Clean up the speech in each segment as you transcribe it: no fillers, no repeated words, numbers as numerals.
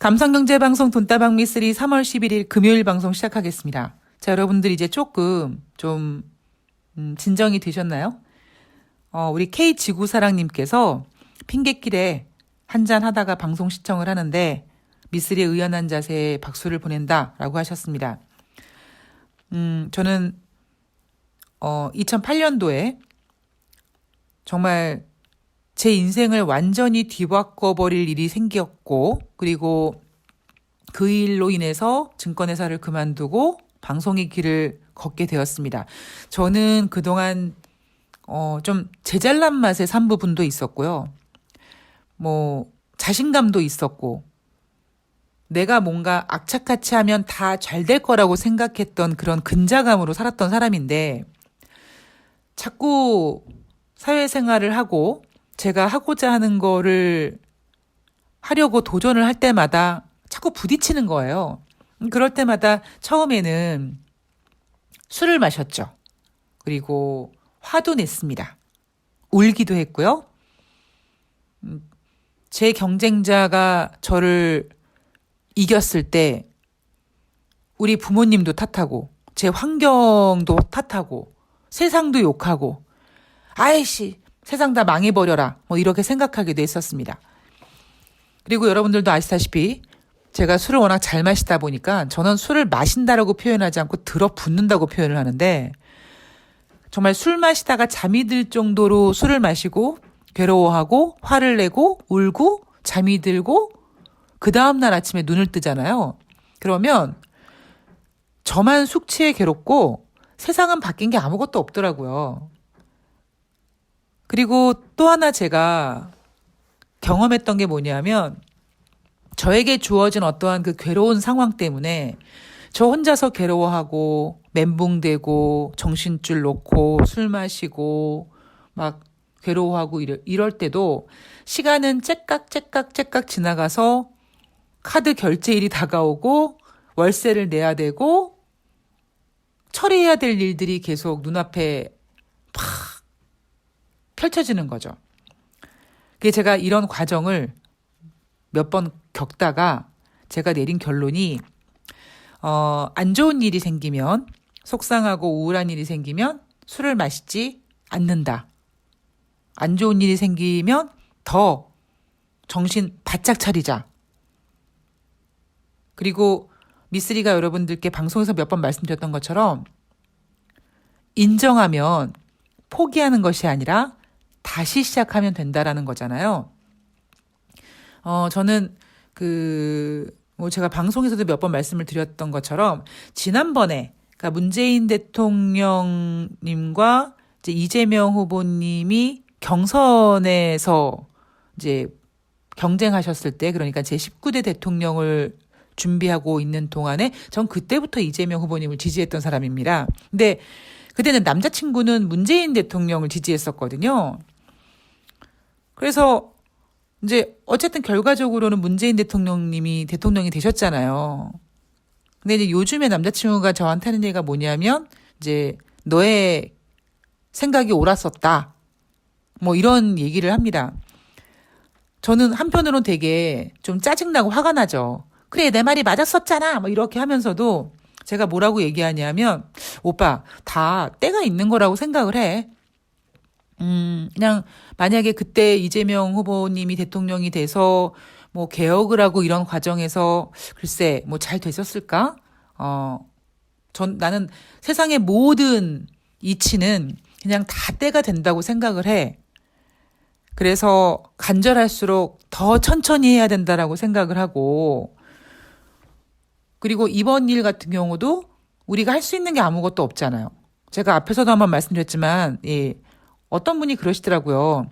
감성경제방송 돈다방 미쓰리 3월 11일 금요일 방송 시작하겠습니다. 자, 여러분들 이제 조금 좀 진정이 되셨나요? 우리 K지구사랑님께서 핑곗길에 한잔 하다가 방송 시청을 하는데 미쓰리의 의연한 자세에 박수를 보낸다라고 하셨습니다. 저는 2008년도에 정말 제 인생을 완전히 뒤바꿔버릴 일이 생겼고, 그리고 그 일로 인해서 증권회사를 그만두고 방송의 길을 걷게 되었습니다. 저는 그동안 좀 제잘난 맛에 산 부분도 있었고요. 자신감도 있었고, 내가 뭔가 악착같이 하면 다 잘 될 거라고 생각했던 그런 근자감으로 살았던 사람인데, 자꾸 사회생활을 하고 제가 하고자 하는 거를 하려고 도전을 할 때마다 자꾸 부딪히는 거예요. 그럴 때마다 처음에는 술을 마셨죠. 그리고 화도 냈습니다. 울기도 했고요. 제 경쟁자가 저를 이겼을 때 우리 부모님도 탓하고 제 환경도 탓하고 세상도 욕하고 아이씨 세상 다 망해버려라 이렇게 생각하기도 했었습니다. 그리고 여러분들도 아시다시피 제가 술을 워낙 잘 마시다 보니까 저는 술을 마신다라고 표현하지 않고 들어붙는다고 표현을 하는데, 정말 술 마시다가 잠이 들 정도로 술을 마시고 괴로워하고 화를 내고 울고 잠이 들고 그 다음날 아침에 눈을 뜨잖아요. 그러면 저만 숙취에 괴롭고 세상은 바뀐 게 아무것도 없더라고요. 그리고 또 하나 제가 경험했던 게 뭐냐면, 저에게 주어진 어떠한 그 괴로운 상황 때문에 저 혼자서 괴로워하고 멘붕되고 정신줄 놓고 술 마시고 막 괴로워하고 이럴 때도 시간은 째깍 지나가서 카드 결제일이 다가오고 월세를 내야 되고 처리해야 될 일들이 계속 눈앞에 팍 펼쳐지는 거죠. 그게 제가 이런 과정을 몇 번 겪다가 제가 내린 결론이 안 좋은 일이 생기면, 속상하고 우울한 일이 생기면 술을 마시지 않는다. 안 좋은 일이 생기면 더 정신 바짝 차리자. 그리고 미쓰리가 여러분들께 방송에서 몇 번 말씀드렸던 것처럼 인정하면 포기하는 것이 아니라 다시 시작하면 된다라는 거잖아요. 저는 제가 방송에서도 몇 번 말씀을 드렸던 것처럼 지난번에 그러니까 문재인 대통령님과 이제 이재명 후보님이 경선에서 이제 경쟁하셨을 때, 그러니까 제 19대 대통령을 준비하고 있는 동안에 전 그때부터 이재명 후보님을 지지했던 사람입니다. 근데 그때는 남자친구는 문재인 대통령을 지지했었거든요. 그래서 이제 어쨌든 결과적으로는 문재인 대통령님이 대통령이 되셨잖아요. 근데 이제 요즘에 남자친구가 저한테 하는 얘기가 뭐냐면, 이제 너의 생각이 옳았었다. 이런 얘기를 합니다. 저는 한편으로는 되게 좀 짜증나고 화가 나죠. 그래, 내 말이 맞았었잖아. 이렇게 하면서도 제가 뭐라고 얘기하냐면, 오빠, 다 때가 있는 거라고 생각을 해. 그냥 만약에 그때 이재명 후보님이 대통령이 돼서 개혁을 하고 이런 과정에서 글쎄 잘 됐었을까? 나는 세상의 모든 이치는 그냥 다 때가 된다고 생각을 해. 그래서 간절할수록 더 천천히 해야 된다라고 생각을 하고, 그리고 이번 일 같은 경우도 우리가 할 수 있는 게 아무것도 없잖아요. 제가 앞에서도 한번 말씀드렸지만, 어떤 분이 그러시더라고요.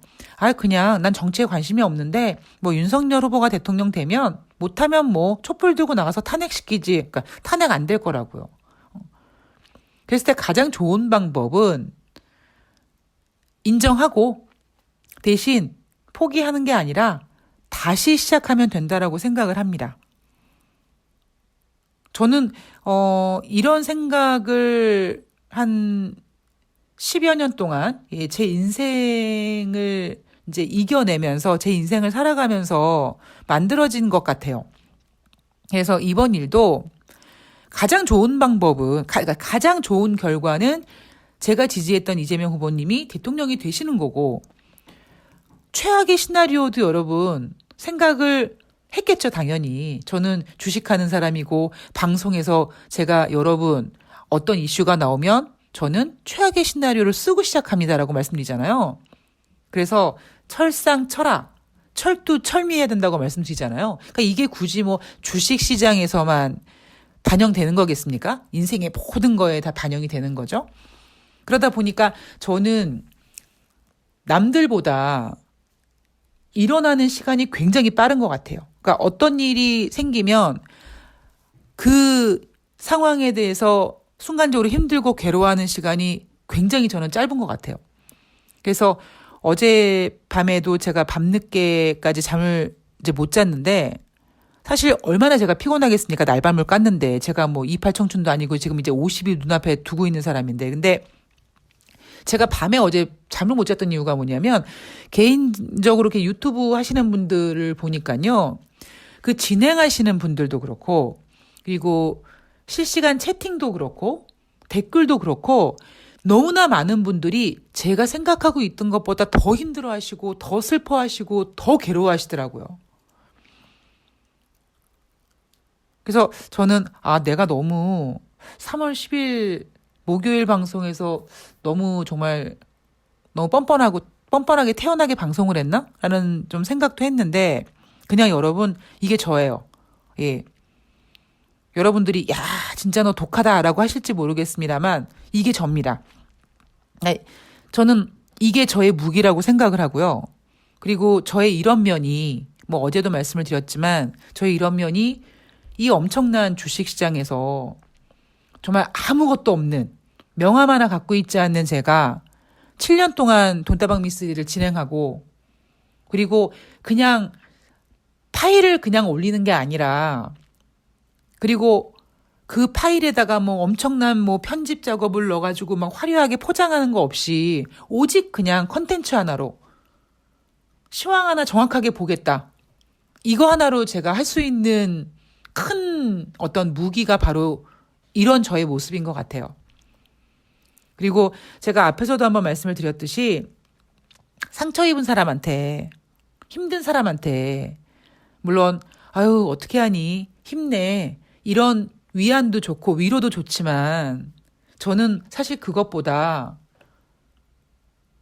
그냥 난 정치에 관심이 없는데 윤석열 후보가 대통령 되면 못하면 촛불 들고 나가서 탄핵시키지. 그러니까 탄핵 안 될 거라고요. 그랬을 때 가장 좋은 방법은 인정하고 대신 포기하는 게 아니라 다시 시작하면 된다라고 생각을 합니다. 저는 이런 생각을 한 10여 년 동안 제 인생을 이제 이겨내면서 제 인생을 살아가면서 만들어진 것 같아요. 그래서 이번 일도 가장 좋은 방법은, 그러니까 가장 좋은 결과는 제가 지지했던 이재명 후보님이 대통령이 되시는 거고, 최악의 시나리오도 여러분 생각을 했겠죠, 당연히. 저는 주식하는 사람이고, 방송에서 제가 여러분 어떤 이슈가 나오면 저는 최악의 시나리오를 쓰고 시작합니다라고 말씀드리잖아요. 그래서 철상철하, 철두철미해야 된다고 말씀드리잖아요. 그러니까 이게 굳이 뭐 주식시장에서만 반영되는 거겠습니까? 인생의 모든 거에 다 반영이 되는 거죠. 그러다 보니까 저는 남들보다 일어나는 시간이 굉장히 빠른 것 같아요. 그러니까 어떤 일이 생기면 그 상황에 대해서 순간적으로 힘들고 괴로워하는 시간이 굉장히 저는 짧은 것 같아요. 그래서 어젯밤에도 제가 밤늦게까지 잠을 이제 못 잤는데, 사실 얼마나 제가 피곤하겠습니까? 날밤을 깠는데. 제가 뭐 28 청춘도 아니고 지금 이제 50일 눈앞에 두고 있는 사람인데. 근데 제가 밤에 어제 잠을 못 잤던 이유가 뭐냐면, 개인적으로 이렇게 유튜브 하시는 분들을 보니까요, 그 진행하시는 분들도 그렇고, 그리고 실시간 채팅도 그렇고, 댓글도 그렇고, 너무나 많은 분들이 제가 생각하고 있던 것보다 더 힘들어 하시고, 더 슬퍼 하시고, 더 괴로워 하시더라고요. 그래서 저는, 내가 너무 3월 10일 목요일 방송에서 너무 정말 너무 뻔뻔하게 태연하게 방송을 했나? 라는 좀 생각도 했는데, 그냥 여러분, 이게 저예요. 예. 여러분들이, 야, 진짜 너 독하다라고 하실지 모르겠습니다만, 이게 접니다. 저는 이게 저의 무기라고 생각을 하고요. 그리고 저의 이런 면이, 뭐 어제도 말씀을 드렸지만, 저의 이런 면이 이 엄청난 주식시장에서 정말 아무것도 없는, 명함 하나 갖고 있지 않는 제가 7년 동안 돈다방 미스를 진행하고, 그리고 그냥 파일을 그냥 올리는 게 아니라, 그리고 그 파일에다가 뭐 엄청난 뭐 편집 작업을 넣어가지고 막 화려하게 포장하는 거 없이 오직 그냥 컨텐츠 하나로 시황 하나 정확하게 보겠다. 이거 하나로 제가 할 수 있는 큰 어떤 무기가 바로 이런 저의 모습인 것 같아요. 그리고 제가 앞에서도 한번 말씀을 드렸듯이 상처 입은 사람한테, 힘든 사람한테, 물론 아유 어떻게 하니, 힘내, 이런 위안도 좋고 위로도 좋지만, 저는 사실 그것보다,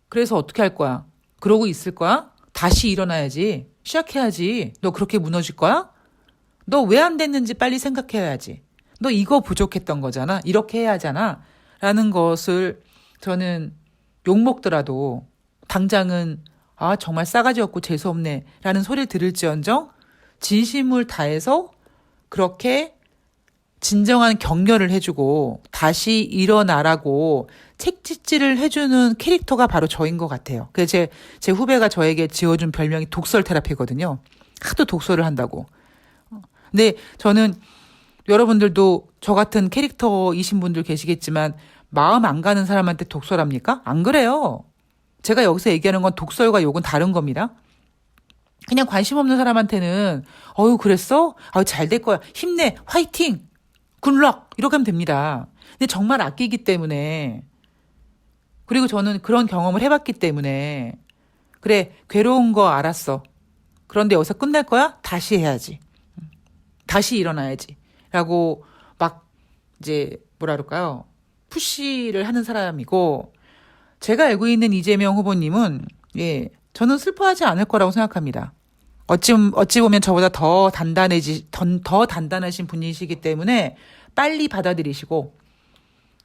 그래서 어떻게 할 거야? 그러고 있을 거야? 다시 일어나야지. 시작해야지. 너 그렇게 무너질 거야? 너 왜 안 됐는지 빨리 생각해야지. 너 이거 부족했던 거잖아. 이렇게 해야 하잖아. 라는 것을 저는 욕먹더라도 당장은 정말 싸가지 없고 재수없네 라는 소리를 들을지언정 진심을 다해서 그렇게 진정한 격려를 해주고 다시 일어나라고 책짓질을 해주는 캐릭터가 바로 저인 것 같아요. 그래서 제 후배가 저에게 지어준 별명이 독설 테라피거든요. 하도 독설을 한다고. 근데 저는 여러분들도 저 같은 캐릭터이신 분들 계시겠지만, 마음 안 가는 사람한테 독설합니까? 안 그래요. 제가 여기서 얘기하는 건 독설과 욕은 다른 겁니다. 그냥 관심 없는 사람한테는 그랬어? 잘 될 거야. 힘내. 화이팅. 굿럭. 이렇게 하면 됩니다. 근데 정말 아끼기 때문에, 그리고 저는 그런 경험을 해봤기 때문에, 그래, 괴로운 거 알았어. 그런데 여기서 끝날 거야? 다시 해야지. 다시 일어나야지. 라고 막 이제 뭐라 그럴까요? 푸시를 하는 사람이고, 제가 알고 있는 이재명 후보님은 저는 슬퍼하지 않을 거라고 생각합니다. 어찌 보면 저보다 더 단단하신 분이시기 때문에 빨리 받아들이시고,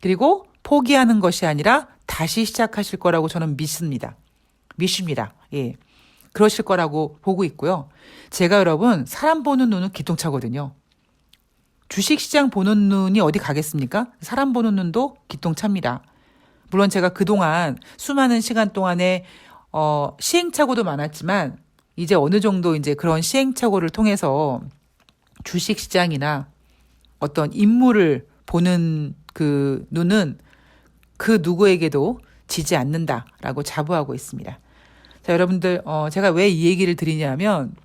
그리고 포기하는 것이 아니라 다시 시작하실 거라고 저는 믿습니다. 예. 그러실 거라고 보고 있고요. 제가 여러분, 사람 보는 눈은 기똥차거든요. 주식시장 보는 눈이 어디 가겠습니까? 사람 보는 눈도 기똥차입니다. 물론 제가 그동안 수많은 시간 동안에 시행착오도 많았지만, 이제 어느 정도 이제 그런 시행착오를 통해서 주식시장이나 어떤 인물을 보는 그 눈은 그 누구에게도 지지 않는다라고 자부하고 있습니다. 자, 여러분들, 제가 왜 이 얘기를 드리냐면,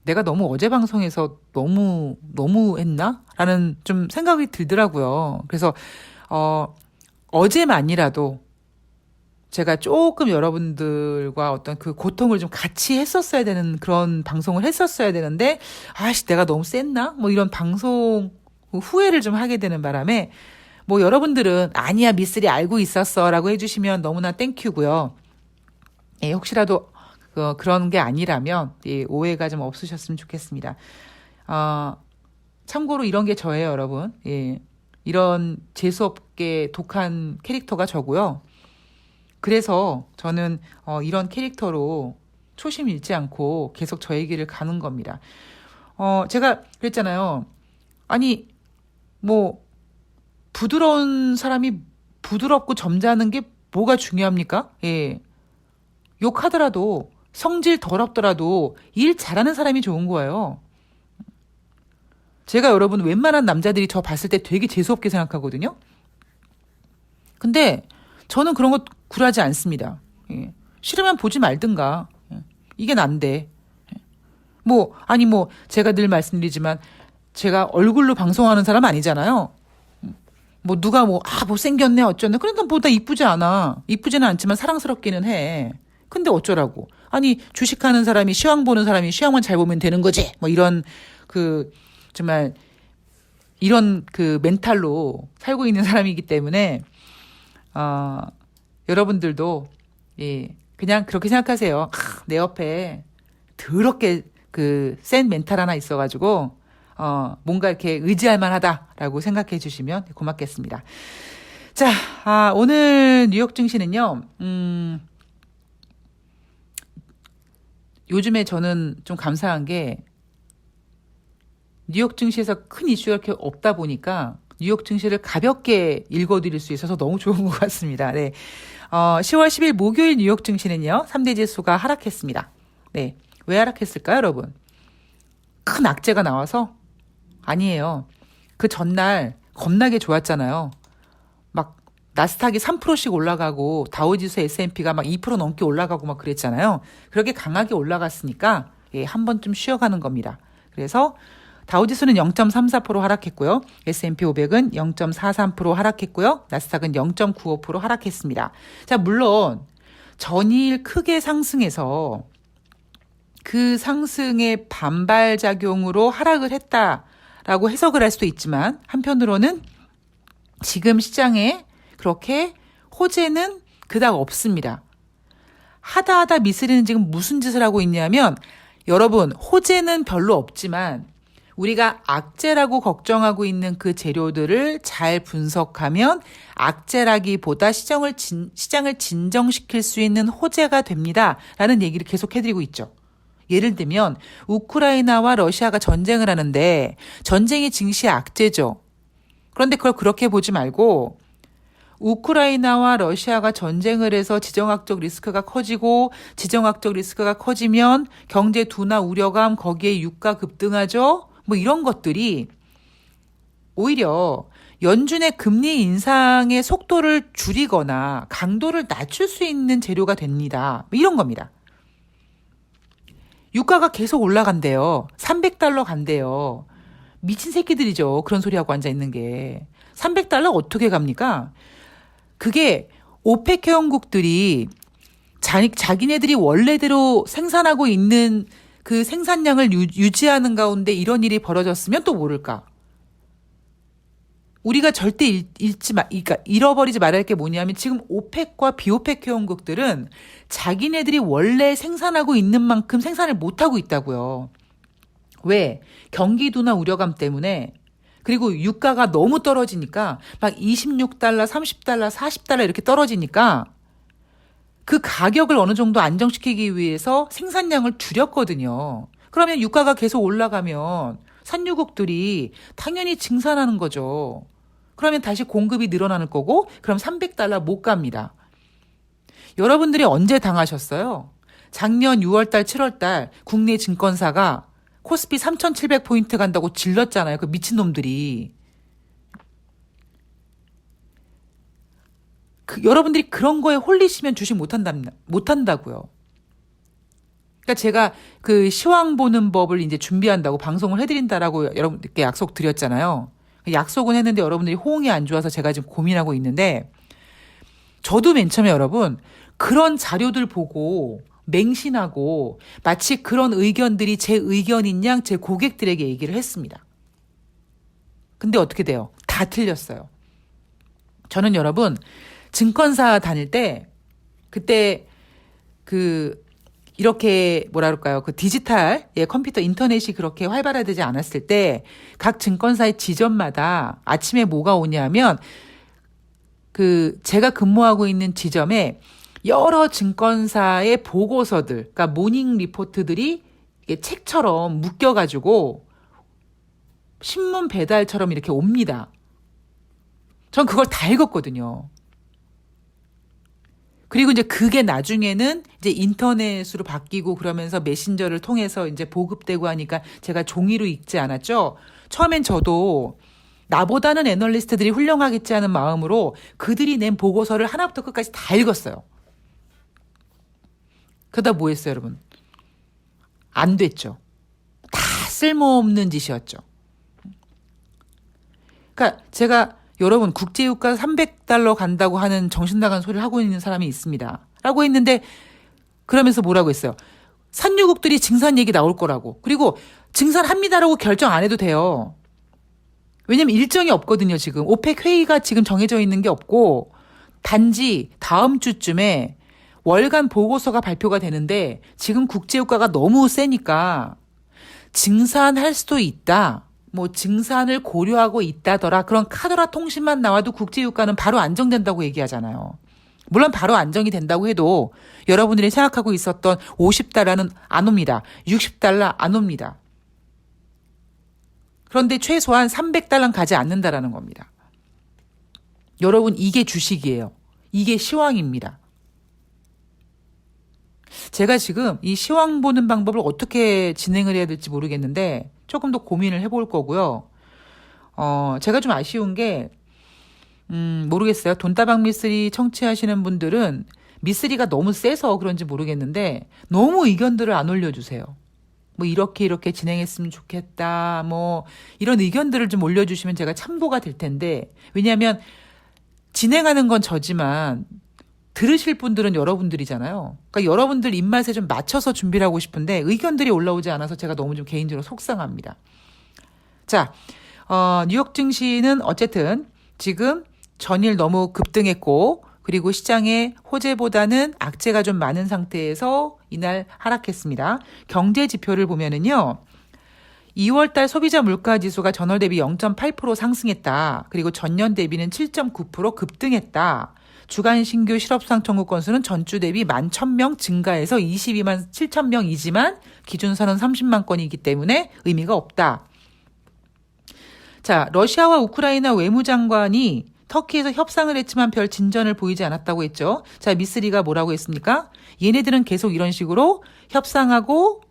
내가 너무 어제 방송에서 너무 했나? 라는 좀 생각이 들더라고요. 그래서, 어제만이라도 제가 조금 여러분들과 어떤 그 고통을 좀 같이 했었어야 되는 그런 방송을 했었어야 되는데, 아씨, 내가 너무 셌나? 뭐 이런 방송 후회를 좀 하게 되는 바람에, 뭐 여러분들은 아니야, 미쓰리 알고 있었어 라고 해주시면 너무나 땡큐고요. 예, 혹시라도 그런 게 아니라면 예, 오해가 좀 없으셨으면 좋겠습니다. 참고로 이런 게 저예요, 여러분. 예, 이런 재수없게 독한 캐릭터가 저고요. 그래서 저는 이런 캐릭터로 초심 잃지 않고 계속 저의 길을 가는 겁니다. 제가 그랬잖아요. 아니, 뭐 부드러운 사람이 부드럽고 점잖은 게 뭐가 중요합니까? 예. 욕하더라도 성질 더럽더라도 일 잘하는 사람이 좋은 거예요. 제가 여러분 웬만한 남자들이 저 봤을 때 되게 재수없게 생각하거든요. 근데 저는 그런 거 굴하지 않습니다. 예. 싫으면 보지 말든가. 예. 이게 난데. 뭐 제가 늘 말씀드리지만 제가 얼굴로 방송하는 사람 아니잖아요. 뭐 누가 못생겼네 어쩌네. 그러니까 보다 이쁘지 않아. 이쁘지는 않지만 사랑스럽기는 해. 근데 어쩌라고. 아니 주식하는 사람이 시황 보는 사람이 시황만 잘 보면 되는 거지. 뭐 이런 정말 이런 멘탈로 살고 있는 사람이기 때문에 여러분들도 예, 그냥 그렇게 생각하세요. 내 옆에 더럽게 센 멘탈 하나 있어가지고 뭔가 이렇게 의지할 만하다라고 생각해 주시면 고맙겠습니다. 자, 오늘 뉴욕 증시는요. 요즘에 저는 좀 감사한 게 뉴욕 증시에서 큰 이슈가 이렇게 없다 보니까 뉴욕 증시를 가볍게 읽어드릴 수 있어서 너무 좋은 것 같습니다. 네. 10월 10일 목요일 뉴욕 증시는요. 3대 지수가 하락했습니다. 네. 왜 하락했을까요, 여러분? 큰 악재가 나와서? 아니에요. 그 전날 겁나게 좋았잖아요. 막 나스닥이 3%씩 올라가고 다우지수 S&P가 막 2% 넘게 올라가고 막 그랬잖아요. 그렇게 강하게 올라갔으니까 예, 한 번쯤 쉬어가는 겁니다. 그래서 다우지수는 0.34% 하락했고요. S&P 500은 0.43% 하락했고요. 나스닥은 0.95% 하락했습니다. 자, 물론 전일 크게 상승해서 그 상승의 반발작용으로 하락을 했다라고 해석을 할 수도 있지만 한편으로는 지금 시장에 그렇게 호재는 그닥 없습니다. 하다 미쓰리는 지금 무슨 짓을 하고 있냐면 여러분 호재는 별로 없지만 우리가 악재라고 걱정하고 있는 그 재료들을 잘 분석하면 악재라기보다 시장을 진정시킬 수 있는 호재가 됩니다. 라는 얘기를 계속 해드리고 있죠. 예를 들면 우크라이나와 러시아가 전쟁을 하는데 전쟁이 증시의 악재죠. 그런데 그걸 그렇게 보지 말고 우크라이나와 러시아가 전쟁을 해서 지정학적 리스크가 커지고 지정학적 리스크가 커지면 경제 둔화 우려감 거기에 유가 급등하죠. 뭐 이런 것들이 오히려 연준의 금리 인상의 속도를 줄이거나 강도를 낮출 수 있는 재료가 됩니다. 이런 겁니다. 유가가 계속 올라간대요. 300달러 간대요. 미친 새끼들이죠. 그런 소리하고 앉아있는 게. 300달러 어떻게 갑니까? 그게 오펙 회원국들이 자기네들이 원래대로 생산하고 있는 그 생산량을 유지하는 가운데 이런 일이 벌어졌으면 또 모를까. 우리가 절대 그러니까 잃어버리지 말아야 할 게 뭐냐면 지금 오펙과 비오펙 회원국들은 자기네들이 원래 생산하고 있는 만큼 생산을 못하고 있다고요. 왜? 경기 둔화 우려감 때문에 그리고 유가가 너무 떨어지니까 막 26달러, 30달러, 40달러 이렇게 떨어지니까 그 가격을 어느 정도 안정시키기 위해서 생산량을 줄였거든요. 그러면 유가가 계속 올라가면 산유국들이 당연히 증산하는 거죠. 그러면 다시 공급이 늘어나는 거고 그럼 300달러 못 갑니다. 여러분들이 언제 당하셨어요? 작년 6월달, 7월달 국내 증권사가 코스피 3,700포인트 간다고 질렀잖아요. 그 미친놈들이. 여러분들이 그런 거에 홀리시면 주식 못한다고요. 그러니까 제가 그 시황 보는 법을 이제 준비한다고 방송을 해드린다라고 여러분께 약속 드렸잖아요. 약속은 했는데 여러분들이 호응이 안 좋아서 제가 지금 고민하고 있는데, 저도 맨 처음에 여러분 그런 자료들 보고 맹신하고 마치 그런 의견들이 제 의견인 양 제 고객들에게 얘기를 했습니다. 근데 어떻게 돼요? 다 틀렸어요. 저는 여러분 증권사 다닐 때 그때 이렇게 뭐라 그럴까요? 그 디지털 컴퓨터 인터넷이 그렇게 활발화되지 않았을 때 각 증권사의 지점마다 아침에 뭐가 오냐면 제가 근무하고 있는 지점에 여러 증권사의 보고서들, 그러니까 모닝 리포트들이 이게 책처럼 묶여가지고 신문 배달처럼 이렇게 옵니다. 전 그걸 다 읽었거든요. 그리고 이제 그게 나중에는 이제 인터넷으로 바뀌고 그러면서 메신저를 통해서 이제 보급되고 하니까 제가 종이로 읽지 않았죠. 처음엔 저도 나보다는 애널리스트들이 훌륭하겠지 하는 마음으로 그들이 낸 보고서를 하나부터 끝까지 다 읽었어요. 그러다 뭐 했어요, 여러분? 안 됐죠. 다 쓸모없는 짓이었죠. 그러니까 제가 여러분 국제유가 300달러 간다고 하는 정신 나간 소리를 하고 있는 사람이 있습니다. 라고 했는데 그러면서 뭐라고 했어요? 산유국들이 증산 얘기 나올 거라고. 그리고 증산합니다라고 결정 안 해도 돼요. 왜냐면 일정이 없거든요, 지금. 오펙 회의가 지금 정해져 있는 게 없고 단지 다음 주쯤에 월간 보고서가 발표가 되는데 지금 국제유가가 너무 세니까 증산할 수도 있다. 뭐 증산을 고려하고 있다더라. 그런 카더라 통신만 나와도 국제유가는 바로 안정된다고 얘기하잖아요. 물론 바로 안정이 된다고 해도 여러분들이 생각하고 있었던 50달러는 안 옵니다. 60달러 안 옵니다. 그런데 최소한 300달러는 가지 않는다라는 겁니다. 여러분 이게 주식이에요. 이게 시황입니다. 제가 지금 이 시황 보는 방법을 어떻게 진행을 해야 될지 모르겠는데 조금 더 고민을 해볼 거고요. 제가 좀 아쉬운 게 모르겠어요. 돈다방 미쓰리 청취하시는 분들은 미쓰리가 너무 세서 그런지 모르겠는데 너무 의견들을 안 올려주세요. 뭐 이렇게 진행했으면 좋겠다. 뭐 이런 의견들을 좀 올려주시면 제가 참고가 될 텐데, 왜냐하면 진행하는 건 저지만 들으실 분들은 여러분들이잖아요. 그러니까 여러분들 입맛에 좀 맞춰서 준비를 하고 싶은데 의견들이 올라오지 않아서 제가 너무 좀 개인적으로 속상합니다. 자, 뉴욕 증시는 어쨌든 지금 전일 너무 급등했고 그리고 시장의 호재보다는 악재가 좀 많은 상태에서 이날 하락했습니다. 경제 지표를 보면은요. 2월달 소비자 물가 지수가 전월 대비 0.8% 상승했다. 그리고 전년 대비는 7.9% 급등했다. 주간 신규 실업상 청구 건수는 전주 대비 11,000명 증가해서 22만 7천 명이지만 기준선은 30만 건이기 때문에 의미가 없다. 자, 러시아와 우크라이나 외무장관이 터키에서 협상을 했지만 별 진전을 보이지 않았다고 했죠. 자, 미쓰리가 뭐라고 했습니까? 얘네들은 계속 이런 식으로 협상해서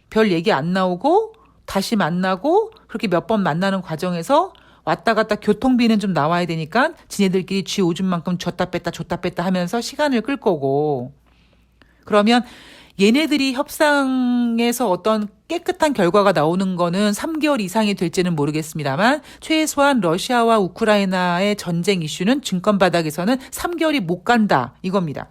별 얘기 안 나오고 다시 만나고 그렇게 몇 번 만나는 과정에서 왔다 갔다 교통비는 좀 나와야 되니까 지네들끼리 쥐 오줌 만큼 줬다 뺐다 하면서 시간을 끌 거고, 그러면 얘네들이 협상에서 어떤 깨끗한 결과가 나오는 거는 3개월 이상이 될지는 모르겠습니다만 최소한 러시아와 우크라이나의 전쟁 이슈는 증권 바닥에서는 3개월이 못 간다 이겁니다.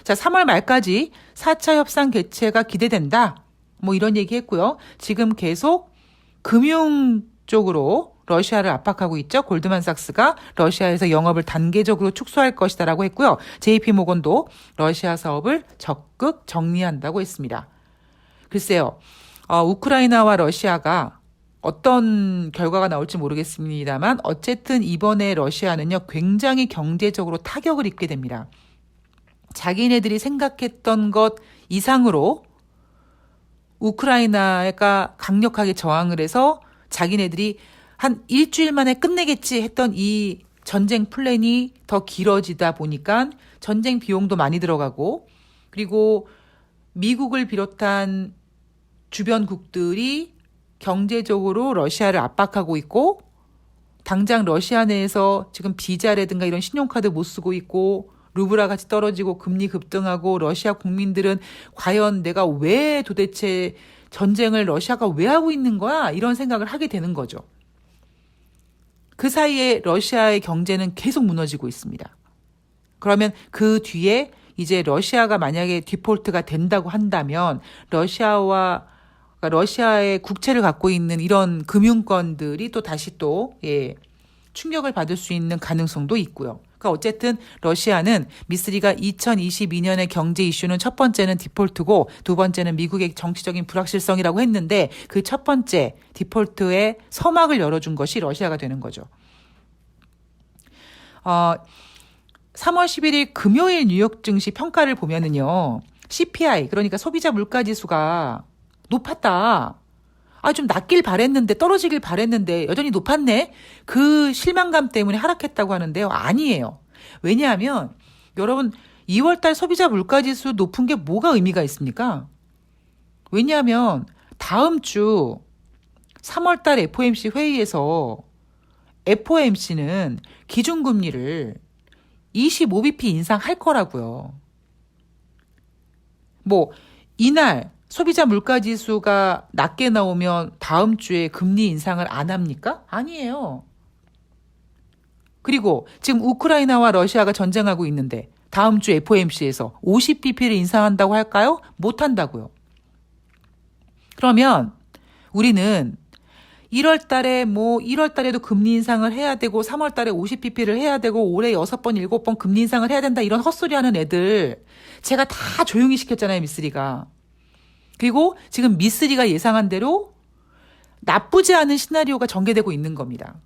자, 3월 말까지 4차 협상 개최가 기대된다. 뭐 이런 얘기 했고요. 지금 계속 금융 쪽으로 러시아를 압박하고 있죠. 골드만삭스가 러시아에서 영업을 단계적으로 축소할 것이다라고 했고요. JP모건도 러시아 사업을 적극 정리한다고 했습니다. 글쎄요. 우크라이나와 러시아가 어떤 결과가 나올지 모르겠습니다만 어쨌든 이번에 러시아는요. 굉장히 경제적으로 타격을 입게 됩니다. 자기네들이 생각했던 것 이상으로 우크라이나가 강력하게 저항을 해서 자기네들이 한 일주일 만에 끝내겠지 했던 이 전쟁 플랜이 더 길어지다 보니까 전쟁 비용도 많이 들어가고, 그리고 미국을 비롯한 주변국들이 경제적으로 러시아를 압박하고 있고, 당장 러시아 내에서 지금 비자라든가 이런 신용카드 못 쓰고 있고, 루블화 같이 떨어지고 금리 급등하고 러시아 국민들은 과연 내가 왜 도대체 전쟁을 러시아가 왜 하고 있는 거야? 이런 생각을 하게 되는 거죠. 그 사이에 러시아의 경제는 계속 무너지고 있습니다. 그러면 그 뒤에 이제 러시아가 만약에 디폴트가 된다고 한다면 그러니까 러시아의 국채를 갖고 있는 이런 금융권들이 또 다시 충격을 받을 수 있는 가능성도 있고요. 그러니까 어쨌든 러시아는 미쓰리가 2022년의 경제 이슈는 첫 번째는 디폴트고 두 번째는 미국의 정치적인 불확실성이라고 했는데 그 첫 번째 디폴트의 서막을 열어준 것이 러시아가 되는 거죠. 3월 11일 금요일 뉴욕 증시 평가를 보면은요. CPI 그러니까 소비자 물가 지수가 높았다. 좀 낮길 바랬는데 떨어지길 바랬는데 여전히 높았네. 그 실망감 때문에 하락했다고 하는데요. 아니에요. 왜냐하면 여러분 2월달 소비자 물가지수 높은 게 뭐가 의미가 있습니까? 왜냐하면 다음 주 3월달 FOMC 회의에서 FOMC는 기준금리를 25bp 인상할 거라고요. 이날 소비자 물가지수가 낮게 나오면 다음 주에 금리 인상을 안 합니까? 아니에요. 그리고 지금 우크라이나와 러시아가 전쟁하고 있는데 다음 주 FOMC에서 50bp를 인상한다고 할까요? 못 한다고요. 그러면 우리는 1월 달에도 금리 인상을 해야 되고 3월 달에 50bp를 해야 되고 올해 6번, 7번 금리 인상을 해야 된다 이런 헛소리 하는 애들 제가 다 조용히 시켰잖아요, 미쓰리가. 그리고 지금 미쓰리가 예상한 대로 나쁘지 않은 시나리오가 전개되고 있는 겁니다.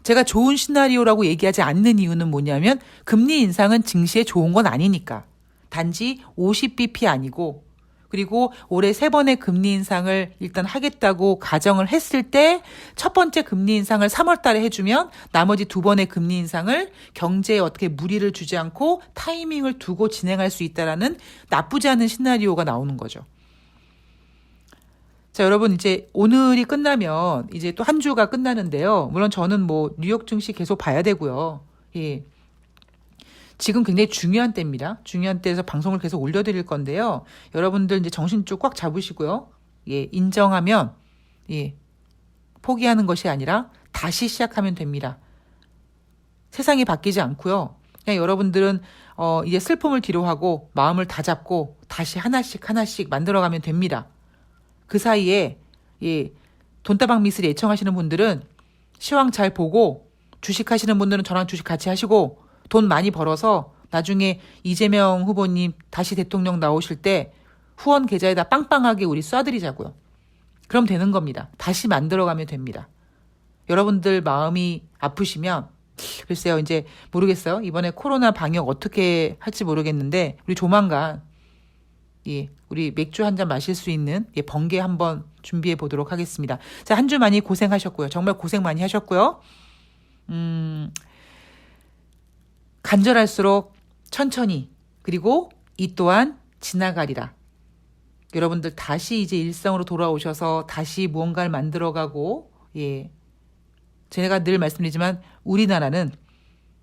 제가 좋은 시나리오라고 얘기하지 않는 이유는 뭐냐면 금리 인상은 증시에 좋은 건 아니니까. 단지 50bp 아니고 그리고 올해 3번의 금리 인상을 일단 하겠다고 가정을 했을 때 첫 번째 금리 인상을 3월 달에 해주면 나머지 2번의 금리 인상을 경제에 어떻게 무리를 주지 않고 타이밍을 두고 진행할 수 있다라는 나쁘지 않은 시나리오가 나오는 거죠. 자, 여러분 이제 오늘이 끝나면 이제 또 한 주가 끝나는데요. 물론 저는 뉴욕 증시 계속 봐야 되고요. 예. 지금 굉장히 중요한 때입니다. 중요한 때에서 방송을 계속 올려드릴 건데요. 여러분들 이제 정신 쭉 꽉 잡으시고요. 예, 인정하면 포기하는 것이 아니라 다시 시작하면 됩니다. 세상이 바뀌지 않고요. 그냥 여러분들은 이제 슬픔을 뒤로하고 마음을 다잡고 다시 하나씩 만들어가면 됩니다. 그 사이에 돈다방 미쓰리 애청하시는 분들은 시황 잘 보고 주식하시는 분들은 저랑 주식 같이 하시고 돈 많이 벌어서 나중에 이재명 후보님 다시 대통령 나오실 때 후원 계좌에다 빵빵하게 우리 쏴드리자고요. 그럼 되는 겁니다. 다시 만들어가면 됩니다. 여러분들 마음이 아프시면 글쎄요 이제 모르겠어요. 이번에 코로나 방역 어떻게 할지 모르겠는데 우리 조만간 우리 맥주 한 잔 마실 수 있는 번개 한번 준비해 보도록 하겠습니다. 자, 한 주 많이 고생하셨고요. 정말 고생 많이 하셨고요. 간절할수록 천천히 그리고 이 또한 지나가리라. 여러분들 다시 이제 일상으로 돌아오셔서 다시 무언가를 만들어가고 제가 늘 말씀드리지만 우리나라는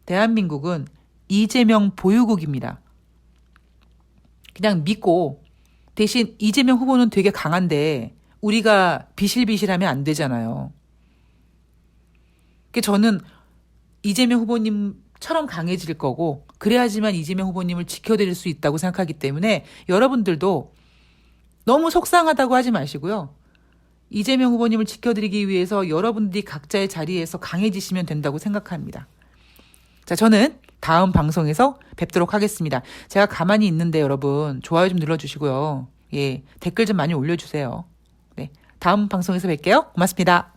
대한민국은 이재명 보유국입니다. 그냥 믿고 대신 이재명 후보는 되게 강한데 우리가 비실비실하면 안 되잖아요. 저는 이재명 후보님처럼 강해질 거고 그래야지만 이재명 후보님을 지켜드릴 수 있다고 생각하기 때문에 여러분들도 너무 속상하다고 하지 마시고요. 이재명 후보님을 지켜드리기 위해서 여러분들이 각자의 자리에서 강해지시면 된다고 생각합니다. 자, 저는 다음 방송에서 뵙도록 하겠습니다. 제가 가만히 있는데 여러분 좋아요 좀 눌러주시고요. 댓글 좀 많이 올려주세요. 네, 다음 방송에서 뵐게요. 고맙습니다.